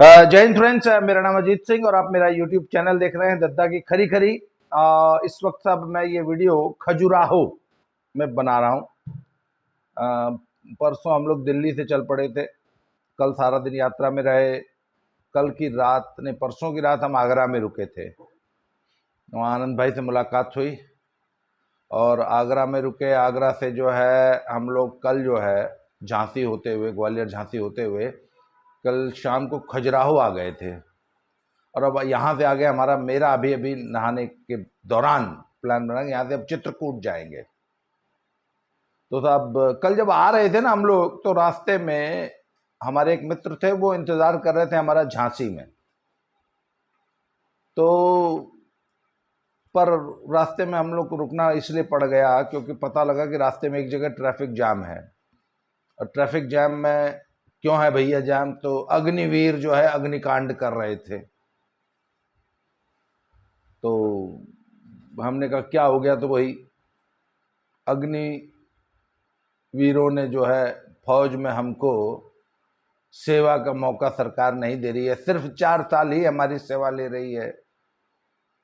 जय हिंद फ्रेंड्स, मेरा नाम अजीत सिंह और आप मेरा यूट्यूब चैनल देख रहे हैं दद्दा की खरी खरी। इस वक्त अब मैं ये वीडियो खजुराहो में बना रहा हूँ। परसों हम लोग दिल्ली से चल पड़े थे, कल सारा दिन यात्रा में रहे। कल की रात ने परसों की रात हम आगरा में रुके थे, वहाँ आनंद भाई से मुलाकात हुई और आगरा में रुके। आगरा से जो है हम लोग कल जो है झांसी होते हुए, ग्वालियर झांसी होते हुए कल शाम को खजुराहो आ गए थे। और अब यहाँ से आगे मेरा अभी अभी नहाने के दौरान प्लान बना, यहाँ से अब चित्रकूट जाएंगे। तो साहब कल जब आ रहे थे ना हम लोग, तो रास्ते में हमारे एक मित्र थे, वो इंतजार कर रहे थे हमारा झांसी में। तो पर रास्ते में हम लोग को रुकना इसलिए पड़ गया क्योंकि पता लगा कि रास्ते में एक जगह ट्रैफिक जाम है। और ट्रैफिक जाम में क्यों है भैया जाम, तो अग्निवीर जो है अग्निकांड कर रहे थे। तो हमने कहा क्या हो गया, तो वही अग्निवीरों ने जो है फौज में हमको सेवा का मौका सरकार नहीं दे रही है। सिर्फ 4 साल ही हमारी सेवा ले रही है,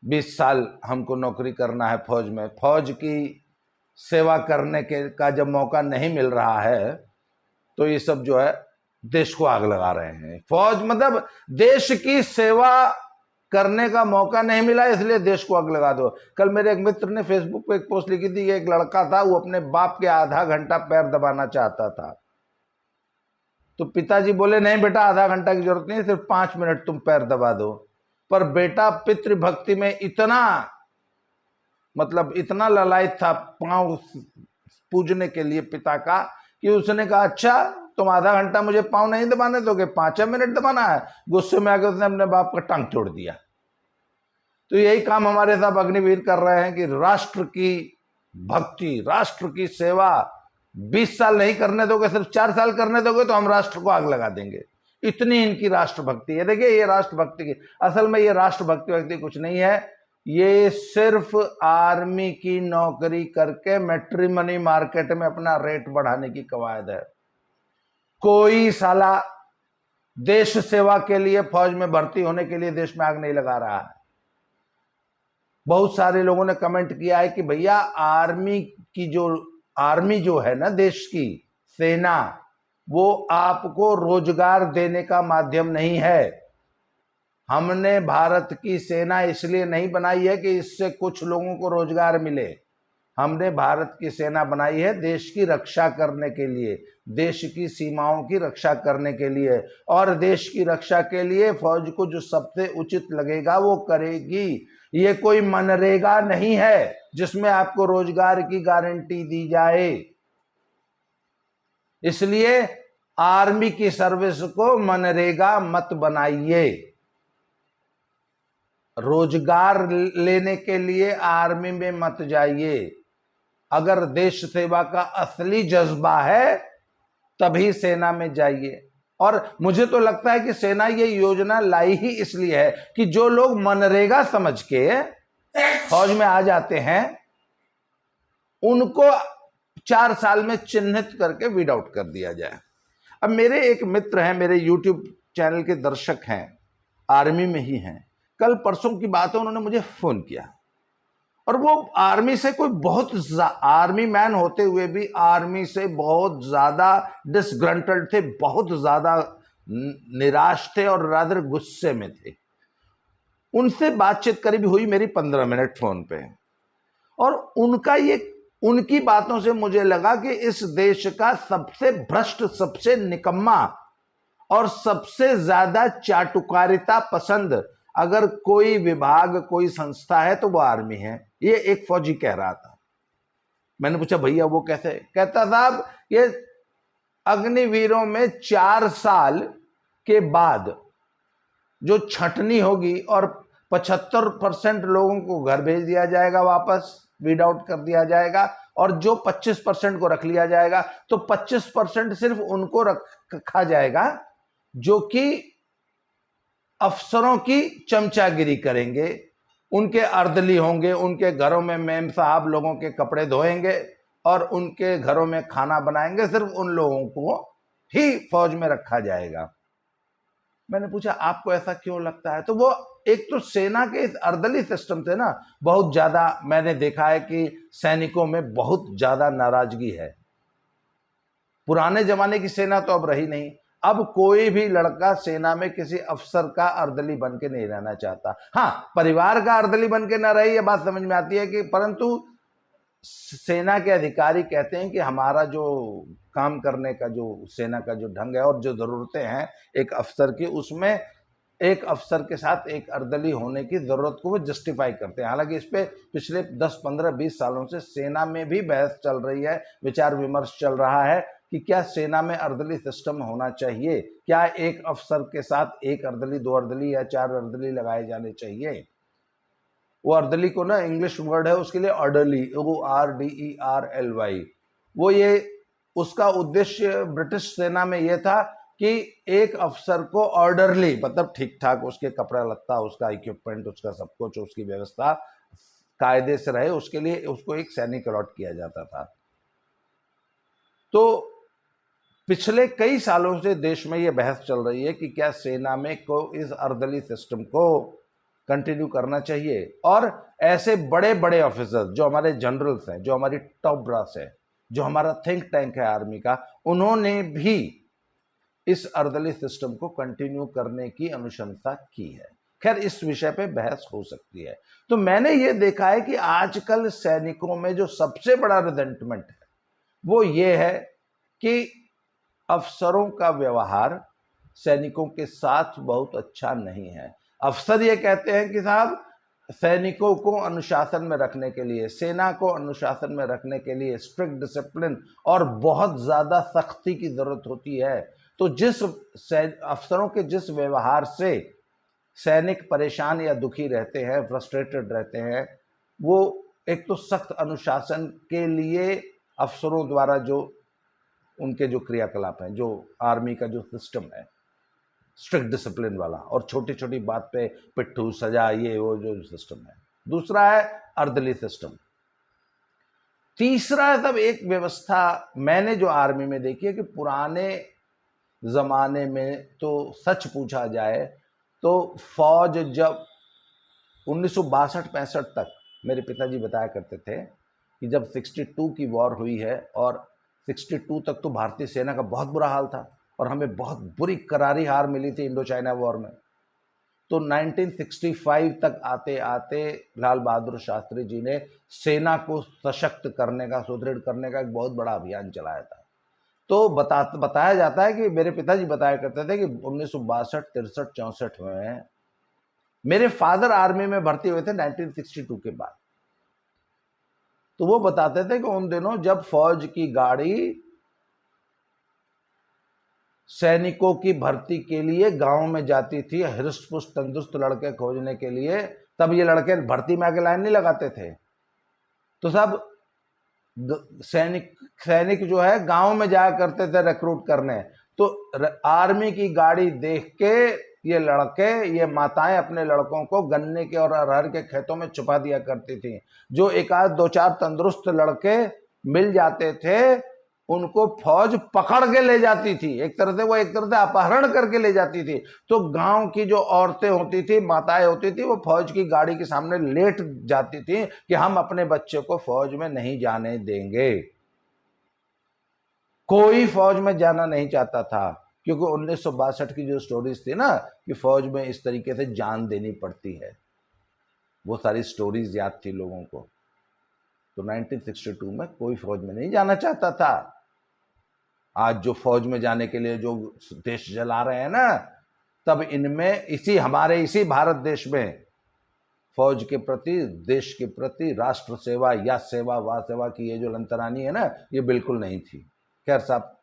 20 साल हमको नौकरी करना है फौज में। फौज की सेवा करने के का जब मौका नहीं मिल रहा है तो ये सब जो है देश को आग लगा रहे हैं। फौज मतलब देश की सेवा करने का मौका नहीं मिला, इसलिए देश को आग लगा दो। कल मेरे एक मित्र ने फेसबुक पे एक पोस्ट लिखी थी, एक लड़का था, वो अपने बाप के आधा घंटा पैर दबाना चाहता था। तो पिताजी बोले नहीं बेटा, आधा घंटा की जरूरत नहीं, सिर्फ 5 मिनट तुम पैर दबा दो। पर बेटा पितृभक्ति में इतना मतलब इतना ललायत था पांव पूजने के लिए पिता का, कि उसने कहा अच्छा तुम आधा घंटा मुझे पांव नहीं दबाने दोगे, 5 मिनट दबाना है। गुस्से में आकर उसने अपने बाप का टांग तोड़ दिया। तो यही काम हमारे साथ अग्निवीर कर रहे हैं कि राष्ट्र की भक्ति, राष्ट्र की सेवा 20 साल नहीं करने दोगे, सिर्फ 4 साल करने दोगे तो हम राष्ट्र को आग लगा देंगे। इतनी इनकी राष्ट्रभक्ति है। देखिए ये राष्ट्रभक्ति की, असल में ये राष्ट्रभक्ति व्यक्ति कुछ नहीं है, ये सिर्फ आर्मी की नौकरी करके मैट्रिमनी मार्केट में अपना रेट बढ़ाने की कवायद है। कोई साला देश सेवा के लिए फौज में भर्ती होने के लिए देश में आग नहीं लगा रहा है। बहुत सारे लोगों ने कमेंट किया है कि भैया आर्मी जो है ना, देश की सेना, वो आपको रोजगार देने का माध्यम नहीं है। हमने भारत की सेना इसलिए नहीं बनाई है कि इससे कुछ लोगों को रोजगार मिले। हमने भारत की सेना बनाई है देश की रक्षा करने के लिए, देश की सीमाओं की रक्षा करने के लिए। और देश की रक्षा के लिए फौज को जो सबसे उचित लगेगा वो करेगी। ये कोई मनरेगा नहीं है जिसमें आपको रोजगार की गारंटी दी जाए। इसलिए आर्मी की सर्विस को मनरेगा मत बनाइए। रोजगार लेने के लिए आर्मी में मत जाइए। अगर देश सेवा का असली जज्बा है तभी सेना में जाइए। और मुझे तो लगता है कि सेना ये योजना लाई ही इसलिए है कि जो लोग मनरेगा समझ के फौज में आ जाते हैं उनको 4 साल में चिन्हित करके वीड आउट कर दिया जाए। अब मेरे एक मित्र हैं, मेरे यूट्यूब चैनल के दर्शक हैं, आर्मी में ही हैं। कल परसों की बात है, उन्होंने मुझे फोन किया और वो आर्मी से आर्मी मैन होते हुए भी आर्मी से बहुत ज्यादा डिसग्रंटल्ड थे, बहुत ज्यादा निराश थे और रादर गुस्से में थे। उनसे बातचीत करीब हुई मेरी 15 मिनट फोन पे, और उनकी बातों से मुझे लगा कि इस देश का सबसे भ्रष्ट, सबसे निकम्मा और सबसे ज्यादा चाटुकारिता पसंद अगर कोई विभाग, कोई संस्था है तो वो आर्मी है। ये एक फौजी कह रहा था। मैंने पूछा भैया वो कैसे? कहता साहब ये अग्निवीरों में 4 साल के बाद जो छटनी होगी और 75% लोगों को घर भेज दिया जाएगा, वापस वीड आउट कर दिया जाएगा, और जो 25% को रख लिया जाएगा तो 25% सिर्फ उनको रखा जाएगा जो कि अफसरों की चमचागिरी करेंगे, उनके अर्दली होंगे, उनके घरों में मेम साहब लोगों के कपड़े धोएंगे और उनके घरों में खाना बनाएंगे। सिर्फ उन लोगों को ही फौज में रखा जाएगा। मैंने पूछा आपको ऐसा क्यों लगता है? तो वो एक तो सेना के इस अर्दली सिस्टम से ना बहुत ज्यादा मैंने देखा है कि सैनिकों में बहुत ज्यादा नाराजगी है। पुराने जमाने की सेना तो अब रही नहीं। अब कोई भी लड़का सेना में किसी अफसर का अर्दली बन के नहीं रहना चाहता। हाँ, परिवार का अर्दली बन के ना रही, ये बात समझ में आती है कि, परंतु सेना के अधिकारी कहते हैं कि हमारा जो काम करने का जो सेना का जो ढंग है और जो जरूरतें हैं एक अफसर की, उसमें एक अफसर के साथ एक अर्दली होने की जरूरत को वो जस्टिफाई करते हैं। हालांकि इस पे पिछले 10, 15, 20 सालों से सेना में भी बहस चल रही है, विचार विमर्श चल रहा है कि क्या सेना में अर्दली सिस्टम होना चाहिए, क्या एक अफसर के साथ एक अर्दली, 2 अर्दली या 4 अर्दली लगाए जाने चाहिए। वो अर्दली को ना इंग्लिश वर्ड है उसके लिए ऑर्डरली, ORDERLY। वो ये उसका उद्देश्य ब्रिटिश सेना में ये था कि एक अफसर को ऑर्डरली मतलब ठीक ठाक उसके कपड़ा लत्ता, उसका इक्विपमेंट, उसका सब कुछ, उसकी व्यवस्था कायदे से रहे, उसके लिए उसको एक सैनिक अलॉट किया जाता था। तो पिछले कई सालों से देश में ये बहस चल रही है कि क्या सेना में को इस अर्दली सिस्टम को कंटिन्यू करना चाहिए। और ऐसे बड़े बड़े ऑफिसर्स जो हमारे जनरल्स हैं, जो हमारी टॉप ब्रास है, जो हमारा थिंक टैंक है आर्मी का, उन्होंने भी इस अर्दली सिस्टम को कंटिन्यू करने की अनुशंसा की है। खैर, इस विषय पे बहस हो सकती है। तो मैंने ये देखा है कि आजकल सैनिकों में जो सबसे बड़ा रिजेंटमेंट है वो ये है कि अफसरों का व्यवहार सैनिकों के साथ बहुत अच्छा नहीं है। अफसर ये कहते हैं कि साहब, सैनिकों को अनुशासन में रखने के लिए, सेना को अनुशासन में रखने के लिए स्ट्रिक्ट डिसिप्लिन और बहुत ज्यादा सख्ती की जरूरत होती है। तो जिस अफसरों के जिस व्यवहार से सैनिक परेशान या दुखी रहते हैं, फ्रस्ट्रेटेड रहते हैं, वो एक तो सख्त अनुशासन के लिए अफसरों द्वारा जो उनके जो क्रियाकलाप हैं, जो आर्मी का जो सिस्टम है स्ट्रिक्ट डिसिप्लिन वाला, और छोटी छोटी बात पे पिट्ठू सजा, ये वो जो सिस्टम है। दूसरा है अर्दली सिस्टम। तीसरा है तब एक व्यवस्था मैंने जो आर्मी में देखी है कि पुराने जमाने में तो सच पूछा जाए तो फौज जब 1962-65 तक, मेरे पिताजी बताया करते थे कि जब 62 की वॉर हुई है और 62 तक तो भारतीय सेना का बहुत बुरा हाल था और हमें बहुत बुरी करारी हार मिली थी इंडो चाइना वॉर में। तो 1965 तक आते आते लाल बहादुर शास्त्री जी ने सेना को सशक्त करने का, सुदृढ़ करने का एक बहुत बड़ा अभियान चलाया था। तो बताया जाता है कि मेरे पिताजी बताया करते थे कि 1962, 63, 64 में मेरे फादर आर्मी में भर्ती हुए थे 1962 के बाद। तो वो बताते थे कि उन दिनों जब फौज की गाड़ी सैनिकों की भर्ती के लिए गांव में जाती थी, हृष्ट पुष्ट तंदुरुस्त लड़के खोजने के लिए, तब ये लड़के भर्ती में आके लाइन नहीं लगाते थे। तो सब सैनिक जो है गांव में जाया करते थे रिक्रूट करने। तो आर्मी की गाड़ी देख के ये लड़के, ये माताएं अपने लड़कों को गन्ने के और अरहर के खेतों में छुपा दिया करती थी। जो एक आध 2-4 तंदुरुस्त लड़के मिल जाते थे उनको फौज पकड़ के ले जाती थी, एक तरह से अपहरण करके ले जाती थी। तो गांव की जो औरतें होती थी, माताएं होती थी, वो फौज की गाड़ी के सामने लेट जाती थी कि हम अपने बच्चे को फौज में नहीं जाने देंगे। कोई फौज में जाना नहीं चाहता था क्योंकि 1962 की जो स्टोरीज थी ना कि फौज में इस तरीके से जान देनी पड़ती है, वो सारी स्टोरीज याद थी लोगों को। तो 1962 में कोई फौज में नहीं जाना चाहता था। आज जो फौज में जाने के लिए जो देश जला रहे हैं ना, तब इनमें हमारे इसी भारत देश में फौज के प्रति, देश के प्रति राष्ट्र सेवा या सेवा वा सेवा की ये जो लंतरानी है ना, ये बिल्कुल नहीं थी। खैर साहब,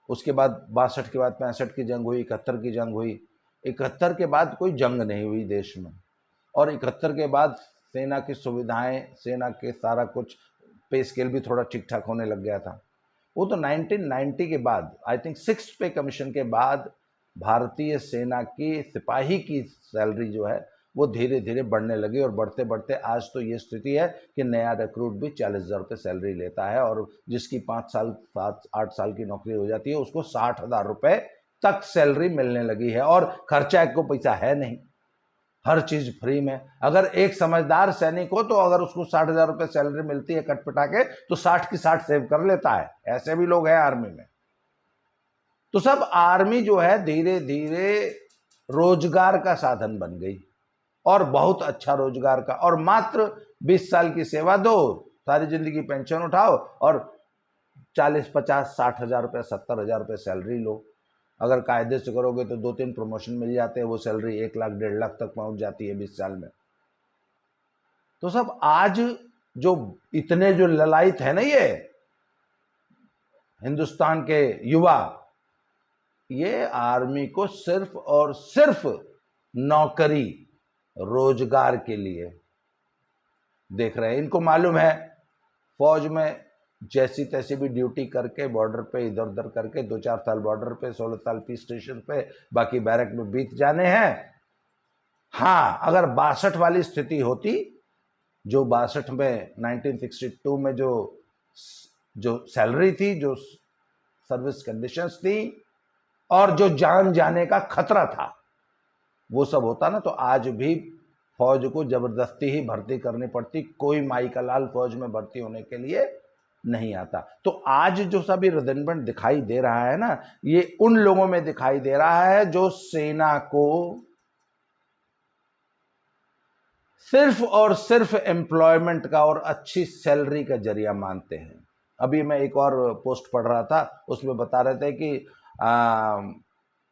उसके बाद 62 के बाद 65 की जंग हुई, 71 की जंग हुई। 71 के बाद कोई जंग नहीं हुई देश में, और 71 के बाद सेना की सुविधाएं, सेना के सारा कुछ पे स्केल भी थोड़ा ठीक ठाक होने लग गया था। वो तो 1990 के बाद, आई थिंक 6th पे कमीशन के बाद, भारतीय सेना की सिपाही की सैलरी जो है वो धीरे धीरे बढ़ने लगी, और बढ़ते बढ़ते आज तो ये स्थिति है कि नया रिक्रूट भी 40,000 रुपये सैलरी लेता है, और जिसकी 5 साल 7-8 साल की नौकरी हो जाती है उसको 60,000 रुपये तक सैलरी मिलने लगी है और खर्चा को पैसा है नहीं, हर चीज फ्री में। अगर एक समझदार सैनिक हो तो अगर उसको 60,000 रुपये सैलरी मिलती है कटपटा के तो 60 की 60 सेव कर लेता है। ऐसे भी लोग हैं आर्मी में। तो सब आर्मी जो है धीरे धीरे रोजगार का साधन बन गई और बहुत अच्छा रोजगार का। और मात्र 20 साल की सेवा दो, सारी जिंदगी पेंशन उठाओ और 40, 50, 60,000 रुपये, 70,000 रुपये सैलरी लो। अगर कायदे से करोगे तो 2-3 प्रमोशन मिल जाते हैं, वो सैलरी 1 लाख 1.5 लाख तक पहुंच जाती है 20 साल में। तो सब आज जो इतने जो ललायत है ना ये हिंदुस्तान के युवा, ये आर्मी को सिर्फ और सिर्फ नौकरी रोजगार के लिए देख रहे हैं। इनको मालूम है फौज में जैसी तैसी भी ड्यूटी करके बॉर्डर पे इधर उधर करके 2-4 साल बॉर्डर पे, 16 साल पीस स्टेशन पे, बाकी बैरक में बीत जाने हैं। हाँ, अगर 62 वाली स्थिति होती, जो 62 में 1962 में जो सैलरी थी, जो सर्विस कंडीशंस थी और जो जान जाने का खतरा था, वो सब होता ना तो आज भी फौज को जबरदस्ती ही भर्ती करनी पड़ती। कोई माई का लाल फौज में भर्ती होने के लिए नहीं आता। तो आज जो सभी रिजर्वमेंट दिखाई दे रहा है ना, ये उन लोगों में दिखाई दे रहा है जो सेना को सिर्फ और सिर्फ एम्प्लॉयमेंट का और अच्छी सैलरी का जरिया मानते हैं। अभी मैं एक और पोस्ट पढ़ रहा था, उसमें बता रहे थे कि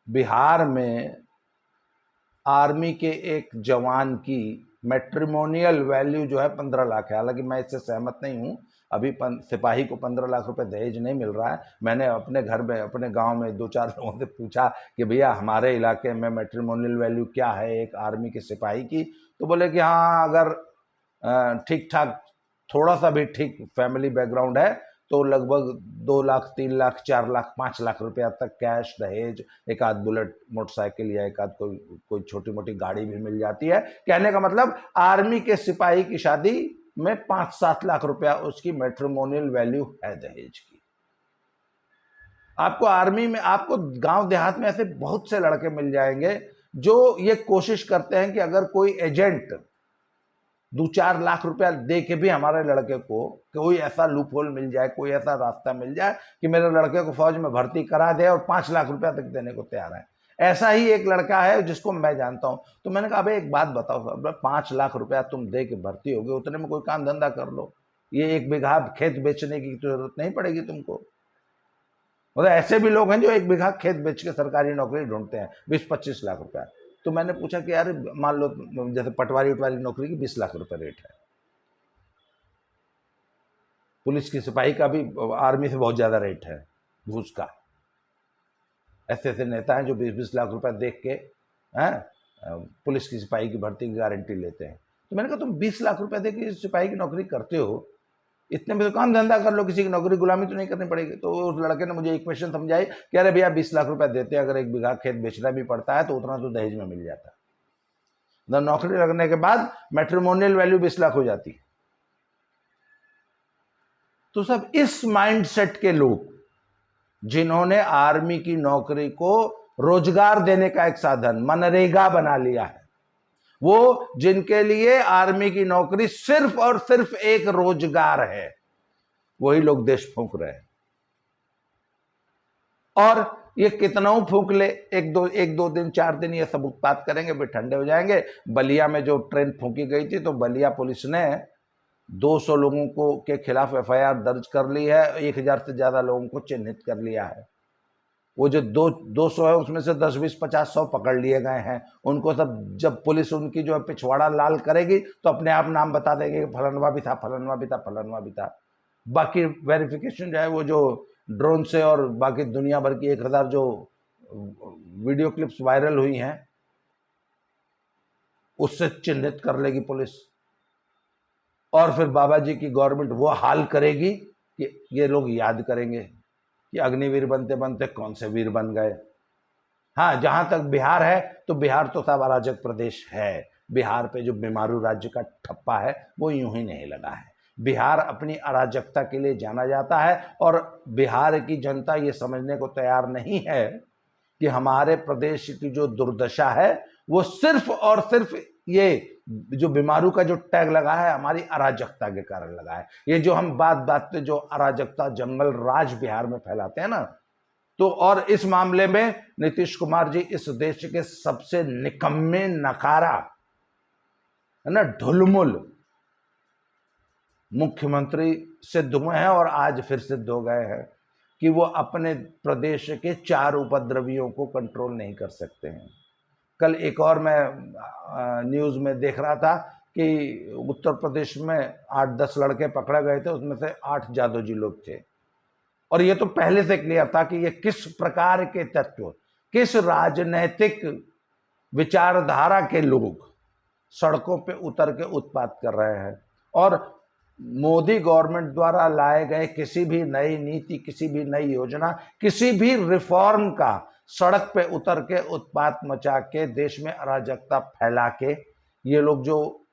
बिहार में आर्मी के एक जवान की मैट्रिमोनियल वैल्यू जो है 15 लाख है। हालांकि मैं इससे सहमत नहीं हूं। अभी सिपाही को 15 लाख रुपए दहेज नहीं मिल रहा है। मैंने अपने घर में, अपने गांव में 2-4 लोगों से पूछा कि भैया हमारे इलाके में मैट्रिमोनियल वैल्यू क्या है एक आर्मी के सिपाही की, तो बोले कि हाँ, अगर ठीक ठाक, थोड़ा सा भी ठीक फैमिली बैकग्राउंड है तो लगभग 2 लाख, 3 लाख, 4 लाख, 5 लाख रुपया तक कैश, दहेज, एक आध बुलेट मोटरसाइकिल या एक आध कोई छोटी मोटी गाड़ी भी मिल जाती है। कहने का मतलब आर्मी के सिपाही की शादी में 5-7 लाख रुपया उसकी मैट्रिमोनियल वैल्यू है दहेज की। आपको आर्मी में, आपको गांव देहात में ऐसे बहुत से लड़के मिल जाएंगे जो ये कोशिश करते हैं कि अगर कोई एजेंट 2-4 लाख रुपया दे के भी हमारे लड़के को कोई ऐसा लूप होल मिल जाए, कोई ऐसा रास्ता मिल जाए कि मेरे लड़के को फौज में भर्ती करा दे, और 5 लाख रुपया तक देने को तैयार है। ऐसा ही एक लड़का है जिसको मैं जानता हूं। तो मैंने कहा, अबे एक बात बताओ, 5 लाख रुपया तुम दे के भर्ती होगे, उतने में कोई काम धंधा कर लो, ये 1 बीघा खेत बेचने की जरूरत नहीं पड़ेगी तुमको। मतलब ऐसे भी लोग हैं जो 1 बीघा खेत बेच के सरकारी नौकरी ढूंढते हैं 20-25 लाख रुपया। तो मैंने पूछा कि यार मान लो जैसे पटवारी उटवारी नौकरी की 20 लाख रुपए रेट है, पुलिस की सिपाही का भी आर्मी से बहुत ज्यादा रेट है घूस का। ऐसे ऐसे नेता हैं जो 20-20 लाख रुपए देख के पुलिस की सिपाही की भर्ती की गारंटी लेते हैं। तो मैंने कहा, तुम 20 लाख रुपए दे के सिपाही की नौकरी करते हो, इतने में तो काम धंधा कर लो, किसी की नौकरी गुलामी तो नहीं करनी पड़ेगी। तो उस लड़के ने मुझे इक्वेशन समझाई कि अरे भैया 20 लाख रुपए देते हैं, अगर 1 बीघा खेत बेचना भी पड़ता है तो उतना तो दहेज में मिल जाता है। नौकरी लगने के बाद मैट्रिमोनियल वैल्यू 20 लाख हो जाती है। तो सब इस माइंडसेट के लोग जिन्होंने आर्मी की नौकरी को रोजगार देने का एक साधन, मनरेगा बना लिया है, वो जिनके लिए आर्मी की नौकरी सिर्फ और सिर्फ एक रोजगार है, वही लोग देश फूंक रहे हैं। और ये कितना फूंक ले, एक दो दिन 4 दिन ये सब उत्पात करेंगे, फिर ठंडे हो जाएंगे। बलिया में जो ट्रेन फूंकी गई थी, तो बलिया पुलिस ने 200 लोगों को के खिलाफ एफआईआर दर्ज कर ली है, 1000 से ज्यादा लोगों को चिन्हित कर लिया है। वो जो 200 है उसमें से 10, 20, 50, 100 पकड़ लिए गए हैं। उनको सब जब पुलिस उनकी जो है पिछवाड़ा लाल करेगी तो अपने आप नाम बता देंगे, फलानवा भी था, फलानवा भी था, फलानवा भी था। बाकी वेरिफिकेशन जो है वो जो ड्रोन से और बाकी दुनिया भर की 1000 जो वीडियो क्लिप्स वायरल हुई हैं उससे चिन्हित कर लेगी पुलिस। और फिर बाबा जी की गवर्नमेंट वो हाल करेगी कि ये लोग याद करेंगे कि अग्निवीर बनते बनते कौन से वीर बन गए। हाँ, जहां तक बिहार है तो बिहार तो सब अराजक प्रदेश है। बिहार पे जो बीमारू राज्य का ठप्पा है वो यूं ही नहीं लगा है। बिहार अपनी अराजकता के लिए जाना जाता है और बिहार की जनता ये समझने को तैयार नहीं है कि हमारे प्रदेश की जो दुर्दशा है वो सिर्फ और सिर्फ ये जो बीमारू का जो टैग लगा है हमारी अराजकता के कारण लगा है। ये जो हम बात बात पे जो अराजकता जंगल राज बिहार में फैलाते हैं ना, तो और इस मामले में नीतीश कुमार जी इस देश के सबसे निकम्मे नकारा है ना, ढुलमुल मुख्यमंत्री सिद्ध हुए हैं और आज फिर सिद्ध हो गए हैं कि वो अपने प्रदेश के 4 उपद्रवियों को कंट्रोल नहीं कर सकते हैं। कल एक और मैं न्यूज में देख रहा था कि उत्तर प्रदेश में 8-10 लड़के पकड़े गए थे, उसमें से 8 जादूजी लोग थे। और ये तो पहले से क्लियर था कि ये किस प्रकार के तत्व, किस राजनैतिक विचारधारा के लोग सड़कों पे उतर के उत्पात कर रहे हैं। और मोदी गवर्नमेंट द्वारा लाए गए किसी भी नई नीति, किसी भी नई योजना, किसी भी रिफॉर्म का सड़क पे उतर के उत्पात मचा के देश में अराजकता फैला के ये लोग जो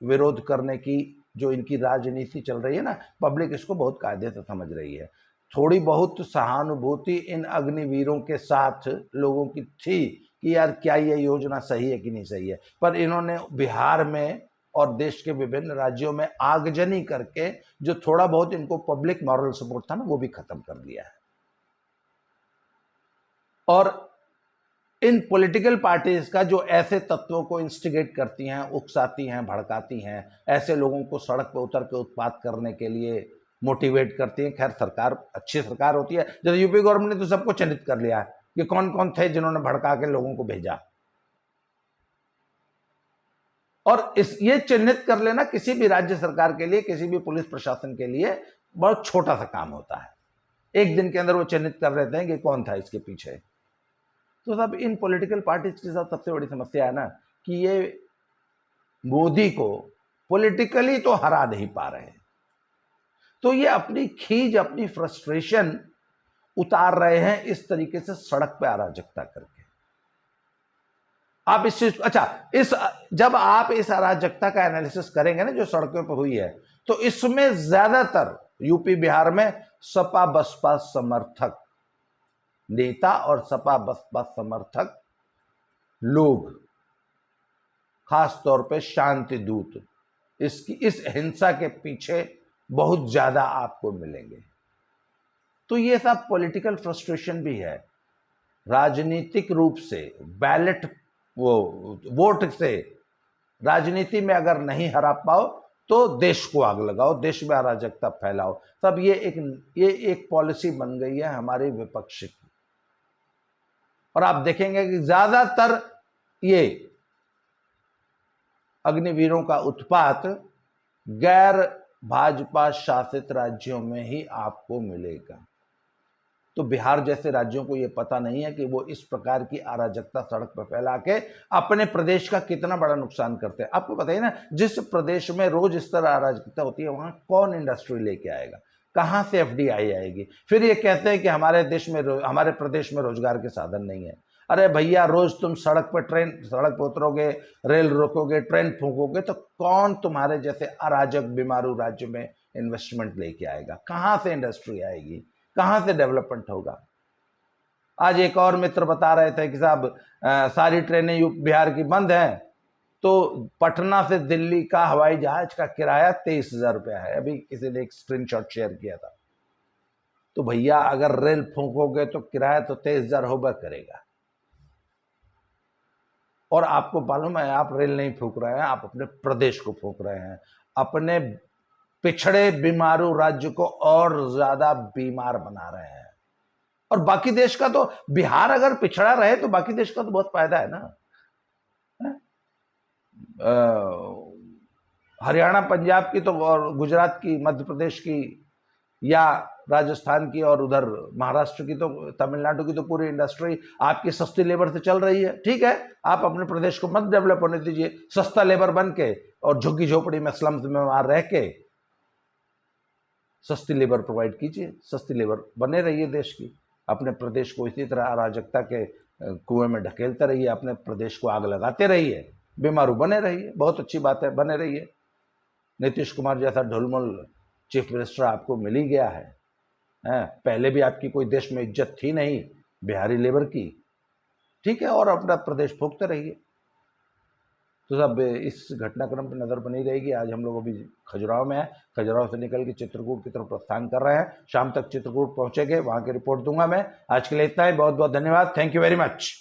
विरोध करने की जो इनकी राजनीति चल रही है ना, पब्लिक इसको बहुत कायदे से समझ रही है। थोड़ी बहुत सहानुभूति इन अग्निवीरों के साथ लोगों की थी कि यार क्या ये योजना सही है कि नहीं सही है, पर इन्होंने बिहार में और देश के विभिन्न राज्यों में आगजनी करके जो थोड़ा बहुत इनको पब्लिक मॉरल सपोर्ट था ना, वो भी खत्म कर दिया है। और इन पॉलिटिकल पार्टीज का जो ऐसे तत्वों को इंस्टिगेट करती हैं, उकसाती हैं, भड़काती हैं, ऐसे लोगों को सड़क पर उतर के उत्पात करने के लिए मोटिवेट करती हैं। खैर सरकार अच्छी सरकार होती है, जैसे यूपी गवर्नमेंट ने तो सबको चिन्हित कर लिया है कि कौन कौन थे जिन्होंने भड़का के लोगों को भेजा। और ये चिन्हित कर लेना किसी भी राज्य सरकार के लिए, किसी भी पुलिस प्रशासन के लिए बहुत छोटा सा काम होता है। एक दिन के अंदर वो चिन्हित कर लेते हैं कि कौन था इसके पीछे। तो सब इन पॉलिटिकल पार्टीज के साथ सबसे बड़ी समस्या है ना कि ये मोदी को पॉलिटिकली तो हरा नहीं पा रहे, तो ये अपनी खीज, अपनी फ्रस्ट्रेशन उतार रहे हैं इस तरीके से सड़क पे अराजकता करके। आप इस चीज, अच्छा, जब आप इस अराजकता का एनालिसिस करेंगे ना जो सड़कों पर हुई है, तो इसमें ज्यादातर यूपी बिहार में सपा बसपा समर्थक नेता और सपा बसपा समर्थक लोग, खास तौर पे शांति दूत, इस हिंसा के पीछे बहुत ज्यादा आपको मिलेंगे। तो ये सब पॉलिटिकल फ्रस्ट्रेशन भी है। राजनीतिक रूप से बैलेट वोट से राजनीति में अगर नहीं हरा पाओ तो देश को आग लगाओ, देश में अराजकता फैलाओ। तब ये एक पॉलिसी बन गई है हमारे विपक्ष की। और आप देखेंगे कि ज्यादातर ये अग्निवीरों का उत्पात गैर भाजपा शासित राज्यों में ही आपको मिलेगा। तो बिहार जैसे राज्यों को यह पता नहीं है कि वो इस प्रकार की अराजकता सड़क पर फैला के अपने प्रदेश का कितना बड़ा नुकसान करते हैं। आपको पता ही ना, जिस प्रदेश में रोज इस तरह अराजकता होती है वहां कौन इंडस्ट्री लेके आएगा, कहां से एफडीआई आएगी। फिर ये कहते हैं कि हमारे प्रदेश में रोजगार के साधन नहीं है। अरे भैया, रोज तुम सड़क पर उतरोगे, रेल रोकोगे, ट्रेन फूकोगे, तो कौन तुम्हारे जैसे अराजक बीमारू राज्य में इन्वेस्टमेंट लेके आएगा? कहां से इंडस्ट्री आएगी, कहां से डेवलपमेंट होगा? आज एक और मित्र बता रहे थे कि साहब सारी ट्रेनें बिहार की बंद हैं, तो पटना से दिल्ली का हवाई जहाज का किराया 23,000 रुपया है। अभी किसी ने एक स्क्रीनशॉट शेयर किया था। तो भैया अगर रेल फूकोगे तो किराया तो 23,000 होगा करेगा। और आपको मालूम है, आप रेल नहीं फूक रहे हैं, आप अपने प्रदेश को फूक रहे हैं, अपने पिछड़े बीमारू राज्य को और ज्यादा बीमार बना रहे हैं। और बाकी देश का तो, बिहार अगर पिछड़ा रहे तो बाकी देश का तो बहुत फायदा है ना। हरियाणा पंजाब की तो, और गुजरात की, मध्य प्रदेश की या राजस्थान की और उधर महाराष्ट्र की तो, तमिलनाडु की तो पूरी इंडस्ट्री आपकी सस्ती लेबर से चल रही है। ठीक है, आप अपने प्रदेश को मत डेवलप होने दीजिए, सस्ता लेबर बन के और झुग्गी झोपड़ी में स्लम्स में वहां रह के सस्ती लेबर प्रोवाइड कीजिए, सस्ती लेबर बने रहिए देश की। अपने प्रदेश को इसी तरह अराजकता के कुएं में ढकेलते रहिए, अपने प्रदेश को आग लगाते रहिए, बीमारू बने रहिए। बहुत अच्छी बात है, बने रहिए। नीतीश कुमार जैसा ढुलमुल चीफ मिनिस्टर आपको मिल ही गया है। पहले भी आपकी कोई देश में इज्जत थी नहीं बिहारी लेबर की, ठीक है, और अपना प्रदेश भोगते रहिए। तो सब इस घटनाक्रम पर नज़र बनी रहेगी। आज हम लोग अभी खजुराहो में हैं, खजुराहो से निकल के चित्रकूट की तरफ प्रस्थान कर रहे हैं। शाम तक चित्रकूट पहुंचेंगे, वहां की रिपोर्ट दूंगा मैं। आज के लिए इतना ही, बहुत बहुत धन्यवाद, थैंक यू वेरी मच।